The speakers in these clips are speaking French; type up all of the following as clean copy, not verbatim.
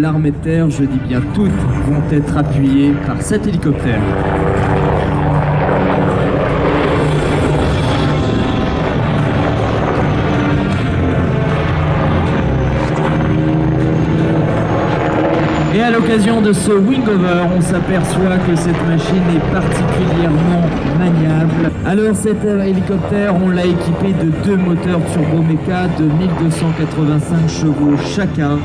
l'armée de terre, je dis bien toutes, vont être appuyées par cet hélicoptère. Et à l'occasion de ce wing-over, on s'aperçoit que cette machine est particulièrement maniable. Alors cet hélicoptère, on l'a équipé de 2 moteurs turboméca de 1285 chevaux chacun.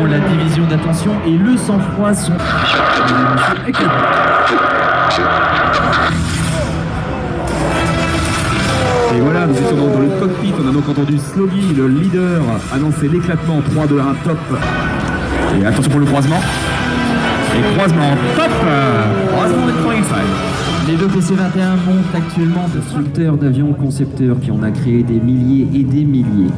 La division d'attention et le sang-froid sont... Et voilà, nous étions dans le cockpit, on a donc entendu Sloggy, le leader, annoncer l'éclatement 3, 2, 1, top. Et attention pour le croisement. Et croisement, top. Croisement de 35. Les deux PC-21 montent actuellement constructeurs d'avions concepteurs qui en a créé des milliers et des milliers.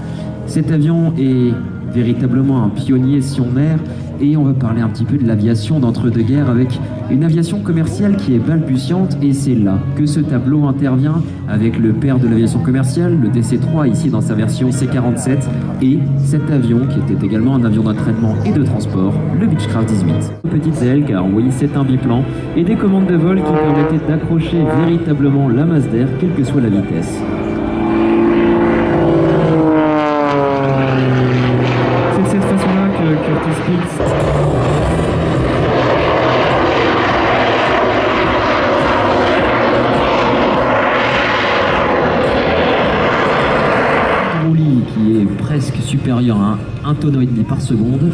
Cet avion est véritablement un pionnier si on air, et on va parler un petit peu de l'aviation d'entre-deux-guerres avec une aviation commerciale qui est balbutiante, et c'est là que ce tableau intervient avec le père de l'aviation commerciale, le DC-3 ici dans sa version C-47, et cet avion qui était également un avion d'entraînement et de transport, le Beechcraft 18. Petites ailes, car oui, c'est un biplan, et des commandes de vol qui permettaient d'accrocher véritablement la masse d'air, quelle que soit la vitesse. C'est de cette façon-là que Curtis Pitts roulis qui est presque supérieur à 1,5 tonneau par seconde.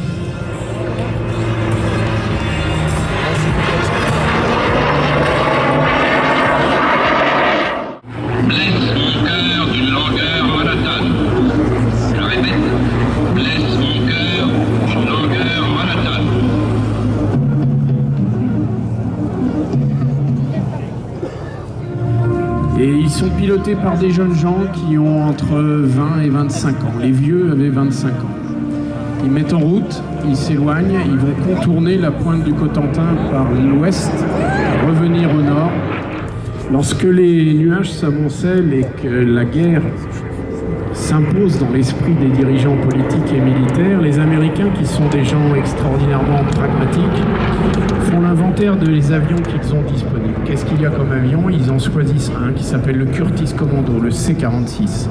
Et ils sont pilotés par des jeunes gens qui ont entre 20 et 25 ans. Les vieux avaient 25 ans. Ils mettent en route, ils s'éloignent, ils vont contourner la pointe du Cotentin par l'ouest, revenir au nord. Lorsque les nuages s'amoncellent et que la guerre s'impose dans l'esprit des dirigeants politiques et militaires, les Américains, qui sont des gens extraordinairement pragmatiques, font l'inventaire des avions qu'ils ont disponibles. Qu'est-ce qu'il y a comme avion? Ils en choisissent un qui s'appelle le Curtiss Commando, le C-46.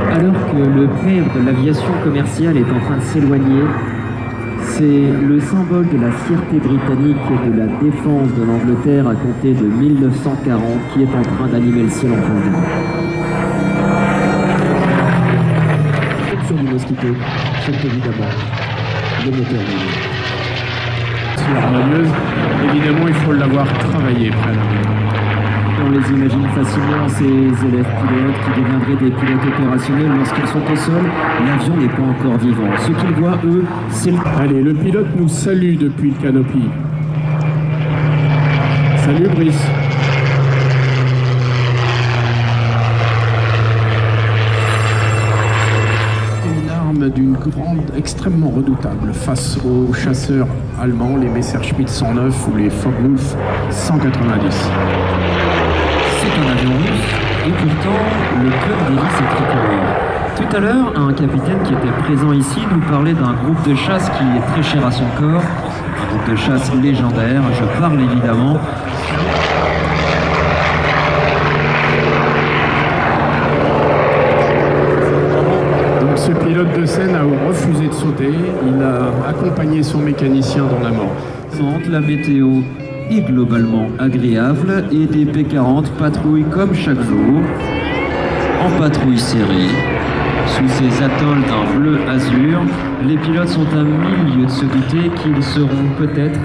Alors que le père de l'aviation commerciale est en train de s'éloigner, c'est le symbole de la fierté britannique et de la défense de l'Angleterre à compter de 1940 qui est en train d'animer le ciel en face de nous. Sur du Mosquito, c'est évidemment le moteur de l'île. Sur harmonieuse, évidemment, il faut l'avoir travaillé préalablement. On les imagine facilement, ces élèves pilotes qui deviendraient des pilotes opérationnels lorsqu'ils sont au sol. L'avion n'est pas encore vivant. Ce qu'ils voient, eux, c'est le... Allez, le pilote nous salue depuis le canopy. Salut Brice. Une arme d'une grande, extrêmement redoutable face aux chasseurs allemands, les Messerschmitt 109 ou les Focke-Wulf 190. C'est un avion russe, et pourtant, le club d'hélice est tricolore. Tout à l'heure, un capitaine qui était présent ici nous parlait d'un groupe de chasse qui est très cher à son corps, un groupe de chasse légendaire, je parle évidemment. Donc ce pilote de scène a refusé de sauter, il a accompagné son mécanicien dans la mort. La météo est globalement agréable et des P-40 patrouillent comme chaque jour, en patrouille serrée. Sous ces atolls d'un bleu azur, les pilotes sont à 1000 lieues de se douter qu'ils seront peut-être...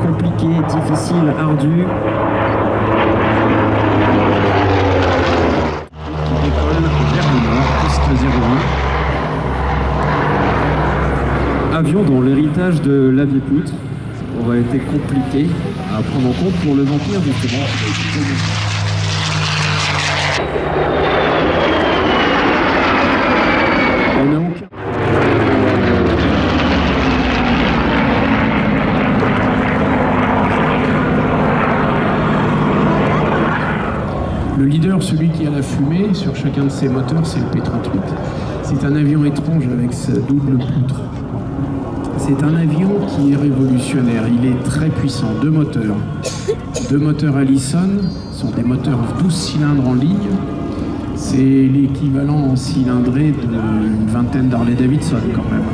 compliqué, difficile, ardu. Qui décolle vers le nord, piste 01. Avion dont l'héritage de l'aviépoutre aurait été compliqué à prendre en compte pour le Vampire, justement. On n'a aucun... Le leader, celui qui a la fumée sur chacun de ses moteurs, c'est le P-38. C'est un avion étrange avec sa double poutre. C'est un avion qui est révolutionnaire. Il est très puissant. Deux moteurs Allison, sont des moteurs 12 cylindres en ligne. C'est l'équivalent en cylindrée d'une vingtaine d'Harley-Davidson quand même.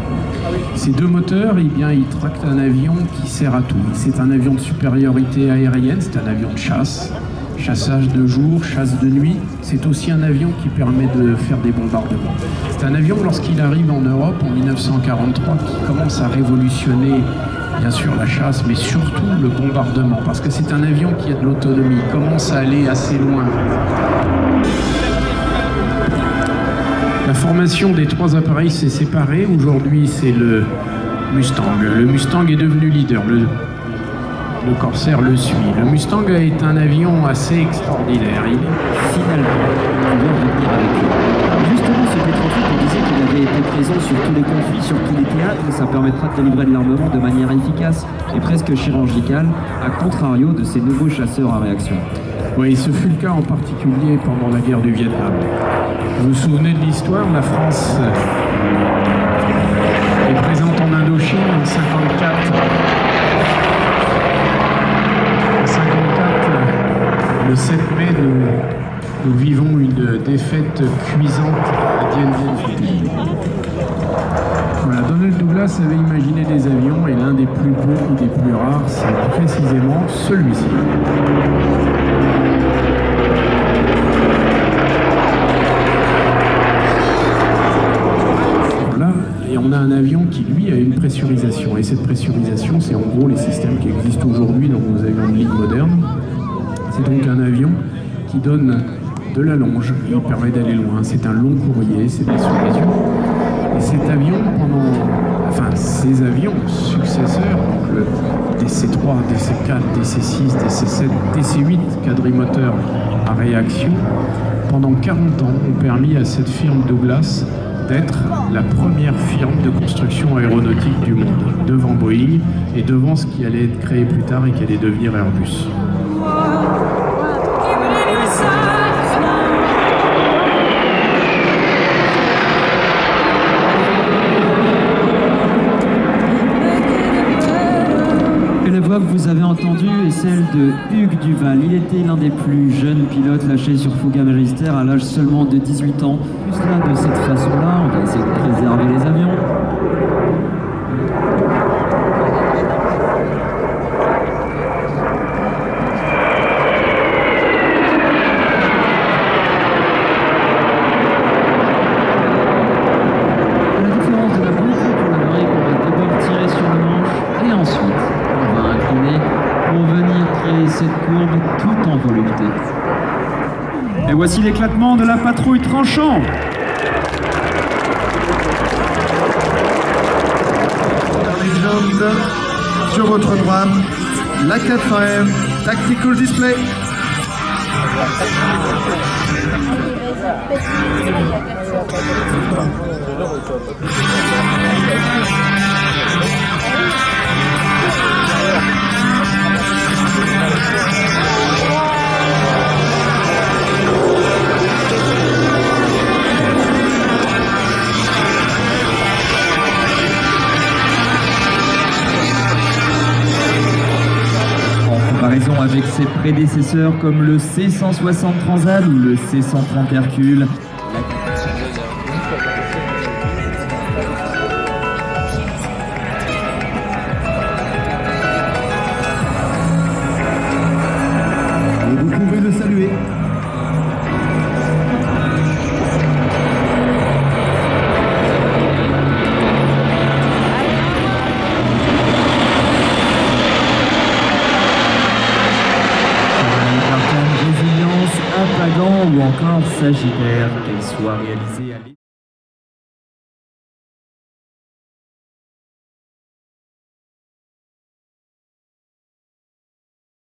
Ces deux moteurs, eh bien, ils tractent un avion qui sert à tout. C'est un avion de supériorité aérienne, c'est un avion de chasse. Chassage de jour, chasse de nuit. C'est aussi un avion qui permet de faire des bombardements. C'est un avion, lorsqu'il arrive en Europe en 1943, qui commence à révolutionner, bien sûr, la chasse, mais surtout le bombardement. Parce que c'est un avion qui a de l'autonomie, il commence à aller assez loin. La formation des trois appareils s'est séparée. Aujourd'hui, c'est le Mustang. Le Mustang est devenu leader. Le Corsair le suit. Le Mustang est un avion assez extraordinaire. Finalement, on doit revenir avec lui. Justement, ce P-38, on disait qu'il avait été présent sur tous les conflits, sur tous les théâtres. Ça permettra de délivrer de l'armement de manière efficace et presque chirurgicale, à contrario de ces nouveaux chasseurs à réaction. Oui, ce fut le cas en particulier pendant la guerre du Vietnam. Vous vous souvenez de l'histoire, la France est présente en Indochine en 1954. Le 7 mai, nous vivons une défaite cuisante à Dien Bien Phu. Voilà, Donald Douglas avait imaginé des avions et l'un des plus beaux ou des plus rares, c'est précisément celui-ci. Voilà, et on a un avion qui, lui, a une pressurisation. Et cette pressurisation, c'est en gros les systèmes qui existent aujourd'hui dans nos avions de ligne modernes. C'est donc un avion qui donne de la longe, il permet d'aller loin, c'est un long courrier, c'est des sous-avions. Et cet avion, ces avions successeurs, donc le DC-3, DC-4, DC-6, DC-7, DC-8, quadrimoteur à réaction, pendant 40 ans ont permis à cette firme Douglas d'être la première firme de construction aéronautique du monde, devant Boeing et devant ce qui allait être créé plus tard et qui allait devenir Airbus. La voix que vous avez entendue est celle de Hugues Duval. Il était l'un des plus jeunes pilotes lâchés sur Fouga Magister à l'âge seulement de 18 ans. Plus là, de cette façon-là, on va essayer de préserver les avions. Et voici l'éclatement de la patrouille tranchant. Sur votre droite, la 4M, Tactical Display. Avec ses prédécesseurs comme le C-160 Transat ou le C-130 Hercule. Et vous pouvez le saluer. ou encore Sagittaire, qu'elle soit réalisée à